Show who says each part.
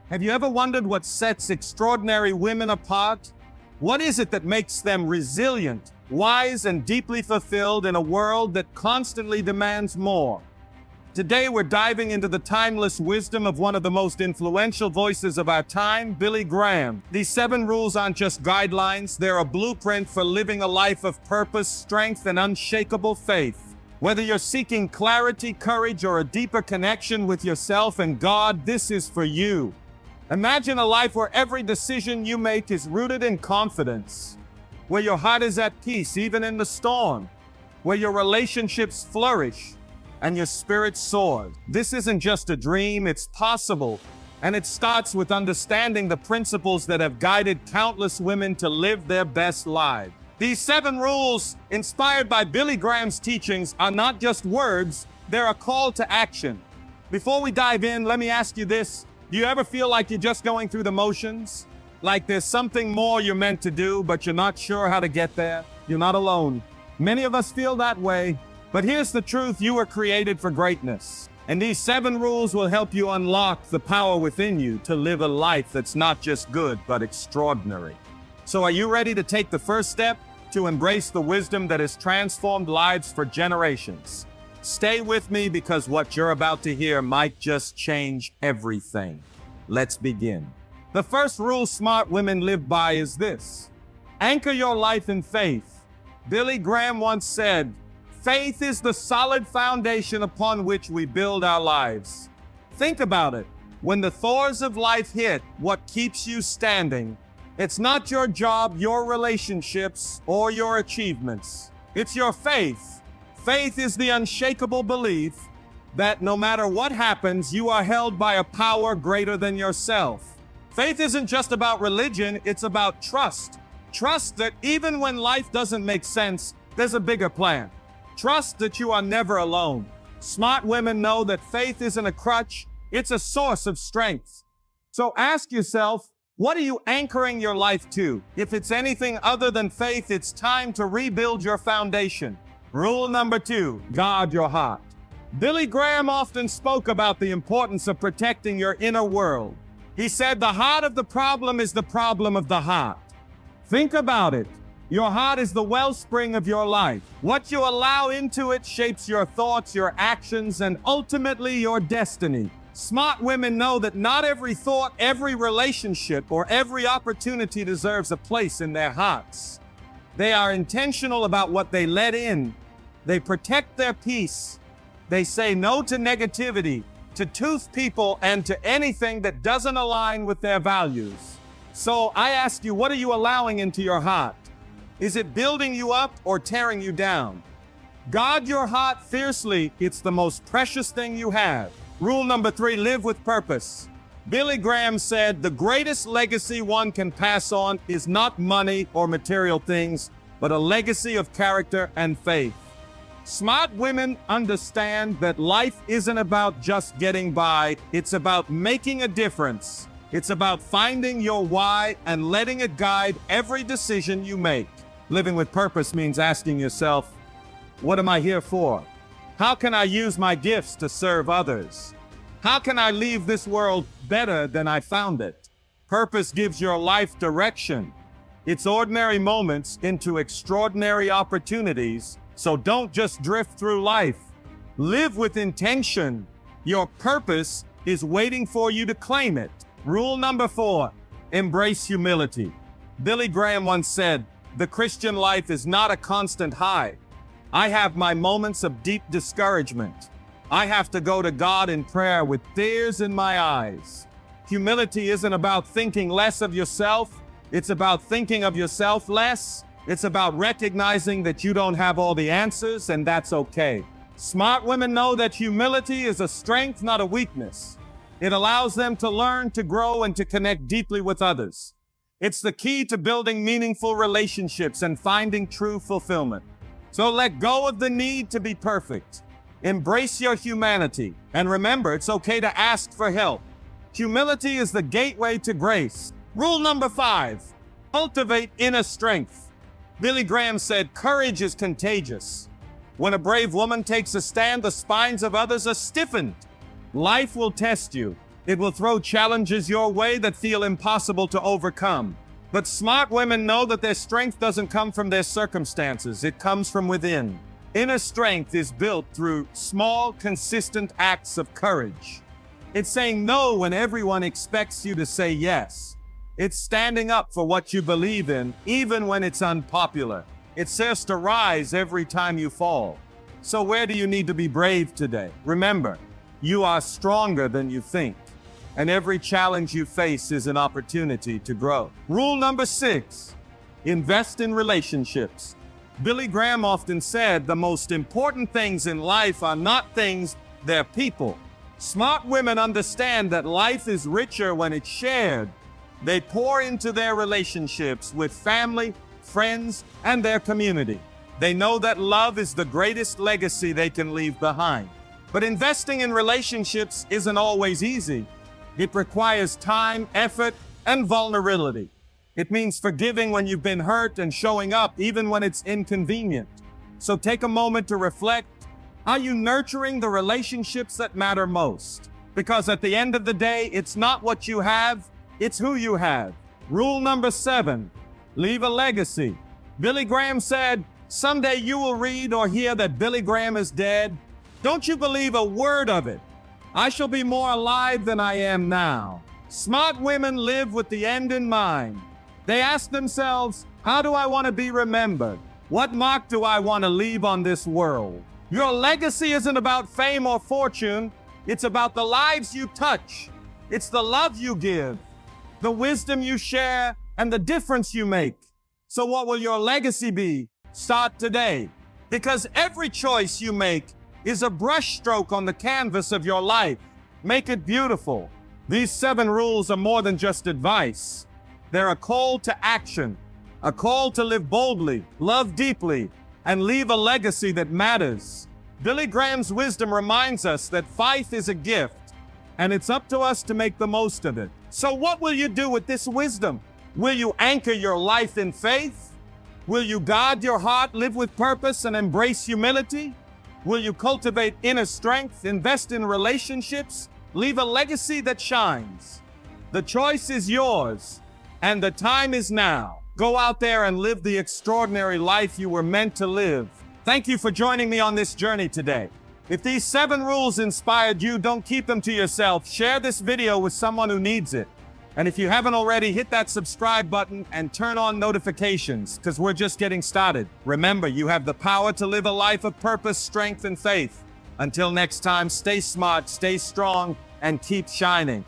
Speaker 1: Have you ever wondered what sets extraordinary women apart? What is it that makes them resilient, wise, and deeply fulfilled in a world that constantly demands more? Today, we're diving into the timeless wisdom of one of the most influential voices of our time, Billy Graham. These 7 rules aren't just guidelines, they're a blueprint for living a life of purpose, strength, and unshakable faith. Whether you're seeking clarity, courage, or a deeper connection with yourself and God, this is for you. Imagine a life where every decision you make is rooted in confidence, where your heart is at peace even in the storm, where your relationships flourish and your spirit soars. This isn't just a dream, it's possible. And it starts with understanding the principles that have guided countless women to live their best lives. These 7 rules, inspired by Billy Graham's teachings, are not just words, they're a call to action. Before we dive in, let me ask you this. Do you ever feel like you're just going through the motions? Like there's something more you're meant to do, but you're not sure how to get there? You're not alone. Many of us feel that way. But here's the truth, you were created for greatness. And these 7 rules will help you unlock the power within you to live a life that's not just good, but extraordinary. So are you ready to take the first step to embrace the wisdom that has transformed lives for generations? Stay with me because what you're about to hear might just change everything. Let's begin. The first rule smart women live by is this: anchor your life in faith. Billy Graham once said, "Faith is the solid foundation upon which we build our lives." Think about it. When the thorns of life hit, what keeps you standing? It's not your job, your relationships, or your achievements. It's your faith. Faith is the unshakable belief that no matter what happens, you are held by a power greater than yourself. Faith isn't just about religion, it's about trust. Trust that even when life doesn't make sense, there's a bigger plan. Trust that you are never alone. Smart women know that faith isn't a crutch, it's a source of strength. So ask yourself, what are you anchoring your life to? If it's anything other than faith, it's time to rebuild your foundation. Rule number 2, guard your heart. Billy Graham often spoke about the importance of protecting your inner world. He said the heart of the problem is the problem of the heart. Think about it. Your heart is the wellspring of your life. What you allow into it shapes your thoughts, your actions, and ultimately your destiny. Smart women know that not every thought, every relationship, or every opportunity deserves a place in their hearts. They are intentional about what they let in. They protect their peace. They say no to negativity, to toothed people, and to anything that doesn't align with their values. So I ask you, what are you allowing into your heart? Is it building you up or tearing you down? Guard your heart fiercely. It's the most precious thing you have. Rule number 3, live with purpose. Billy Graham said, the greatest legacy one can pass on is not money or material things, but a legacy of character and faith. Smart women understand that life isn't about just getting by, it's about making a difference. It's about finding your why and letting it guide every decision you make. Living with purpose means asking yourself, what am I here for? How can I use my gifts to serve others? How can I leave this world better than I found it? Purpose gives your life direction. It's ordinary moments into extraordinary opportunities, so don't just drift through life. Live with intention. Your purpose is waiting for you to claim it. Rule number 4, embrace humility. Billy Graham once said, the Christian life is not a constant high. I have my moments of deep discouragement. I have to go to God in prayer with tears in my eyes. Humility isn't about thinking less of yourself. It's about thinking of yourself less. It's about recognizing that you don't have all the answers, and that's okay. Smart women know that humility is a strength, not a weakness. It allows them to learn, to grow, and to connect deeply with others. It's the key to building meaningful relationships and finding true fulfillment. So let go of the need to be perfect. Embrace your humanity. And remember, it's okay to ask for help. Humility is the gateway to grace. Rule number 5, cultivate inner strength. Billy Graham said, courage is contagious. When a brave woman takes a stand, the spines of others are stiffened. Life will test you. It will throw challenges your way that feel impossible to overcome. But smart women know that their strength doesn't come from their circumstances. It comes from within. Inner strength is built through small, consistent acts of courage. It's saying no when everyone expects you to say yes. It's standing up for what you believe in, even when it's unpopular. It says to rise every time you fall. So where do you need to be brave today? Remember, you are stronger than you think, and every challenge you face is an opportunity to grow. Rule number 6, invest in relationships. Billy Graham often said the most important things in life are not things, they're people. Smart women understand that life is richer when it's shared. They pour into their relationships with family, friends, and their community. They know that love is the greatest legacy they can leave behind. But investing in relationships isn't always easy. It requires time, effort, and vulnerability. It means forgiving when you've been hurt and showing up even when it's inconvenient. So take a moment to reflect. Are you nurturing the relationships that matter most? Because at the end of the day, it's not what you have, it's who you have. Rule number 7, leave a legacy. Billy Graham said, "Someday you will read or hear that Billy Graham is dead. Don't you believe a word of it. I shall be more alive than I am now." Smart women live with the end in mind. They ask themselves, how do I want to be remembered? What mark do I want to leave on this world? Your legacy isn't about fame or fortune. It's about the lives you touch. It's the love you give, the wisdom you share, and the difference you make. So what will your legacy be? Start today. Because every choice you make is a brushstroke on the canvas of your life. Make it beautiful. These 7 rules are more than just advice. They're a call to action, a call to live boldly, love deeply, and leave a legacy that matters. Billy Graham's wisdom reminds us that faith is a gift, and it's up to us to make the most of it. So what will you do with this wisdom? Will you anchor your life in faith? Will you guard your heart, live with purpose, and embrace humility? Will you cultivate inner strength, invest in relationships, leave a legacy that shines? The choice is yours, and the time is now. Go out there and live the extraordinary life you were meant to live. Thank you for joining me on this journey today. If these 7 rules inspired you, don't keep them to yourself. Share this video with someone who needs it. And if you haven't already, hit that subscribe button and turn on notifications, because we're just getting started. Remember, you have the power to live a life of purpose, strength, and faith. Until next time, stay smart, stay strong, and keep shining.